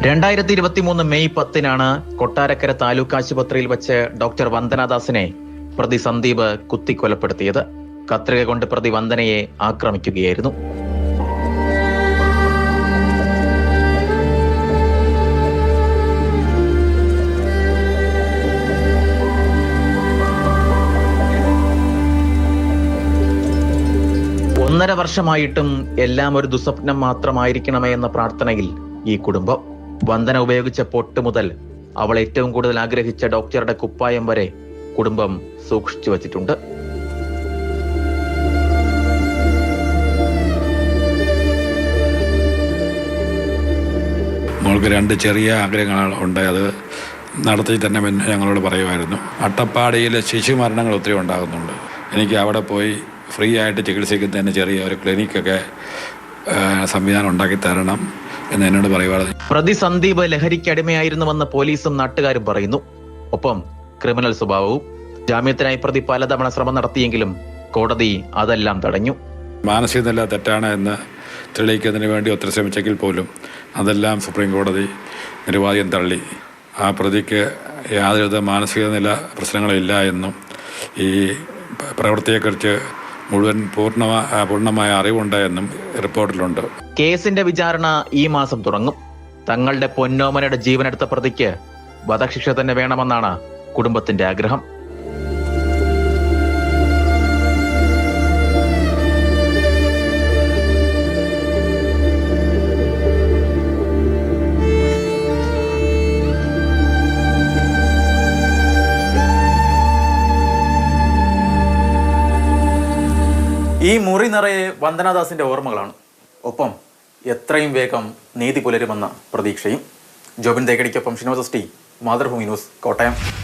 2023 May 10-നാണ് Kottarakkara taluk ആശുപത്രിയിൽ വെച്ച് doctor വന്ദനാദാസിനെ പ്രതി സന്ദീപ് കുത്തിക്കൊലപ്പെടുത്തിയത്. കത്രിക കൊണ്ട് പ്രതി വന്ദനയെ ആക്രമിക്കുകയായിരുന്നു. ഒന്നര വർഷമായിട്ടും എല്ലാം ഒരു ദുസ്വപ്നം മാത്രമായിരിക്കണമേ എന്ന പ്രാർത്ഥനയിൽ ഈ കുടുംബം. വന്ദന ഉപയോഗിച്ച പൊട്ട് മുതൽ അവൾ ഏറ്റവും കൂടുതൽ ആഗ്രഹിച്ച ഡോക്ടറുടെ കുപ്പായം വരെ കുടുംബം സൂക്ഷിച്ചു വച്ചിട്ടുണ്ട്. മോൾക്ക് 2 ചെറിയ ആഗ്രഹങ്ങൾ ഉണ്ട്. അത് നടത്തി തന്നെ ഞങ്ങളോട് പറയുമായിരുന്നു. അട്ടപ്പാടിയിൽ ശിശുമരണങ്ങൾ ഒത്തിരി ഉണ്ടാകുന്നുണ്ട്. എനിക്ക് അവിടെ പോയി ഫ്രീ ആയിട്ട് ചികിത്സിക്കുന്നതിന് ചെറിയ ഒരു ക്ലിനിക്കൊക്കെ സംവിധാനം ഉണ്ടാക്കി തരണം എന്ന് എന്നോട് പറയുവാണ്. പ്രതി സന്ദീപ് ലഹരിക്ക് അടിമയായിരുന്നുവെന്ന് പോലീസും നാട്ടുകാരും പറയുന്നു. ഒപ്പം ക്രിമിനൽ സ്വഭാവവും. ജാമ്യത്തിനായി പ്രതി പലതവണ ശ്രമം നടത്തിയെങ്കിലും കോടതി അതെല്ലാം തടഞ്ഞു. മാനസിക നില തെറ്റാണ് എന്ന് തെളിയിക്കുന്നതിന് വേണ്ടി ഒത്തിരി ശ്രമിച്ചെങ്കിൽ പോലും അതെല്ലാം സുപ്രീം കോടതി നിരുപാധികം തള്ളി. ആ പ്രതിക്ക് യാതൊരുവിധ മാനസിക നില പ്രശ്നങ്ങളില്ല എന്നും ഈ പ്രവൃത്തിയെക്കുറിച്ച് മുഴുവൻ പൂർണ്ണമായ അറിവുണ്ട് എന്നും റിപ്പോർട്ടിലുണ്ട്. കേസിന്റെ വിചാരണ ഈ മാസം തുടങ്ങും. തങ്ങളുടെ പൊന്നോമനയുടെ ജീവനെടുത്ത പ്രതിക്ക് വധശിക്ഷ തന്നെ വേണമെന്നാണ് കുടുംബത്തിന്റെ ആഗ്രഹം. ഈ മുറി നിറയെ വന്ദനാദാസിന്റെ ഓർമ്മകളാണ്. ഒപ്പം എത്രയും വേഗം നീതി പുലരുമെന്ന പ്രതീക്ഷയും. ജോബിൻ തേക്കടിക്കൊപ്പം ഷിനോസ് ടി, മാതൃഭൂമി ന്യൂസ്, കോട്ടയം.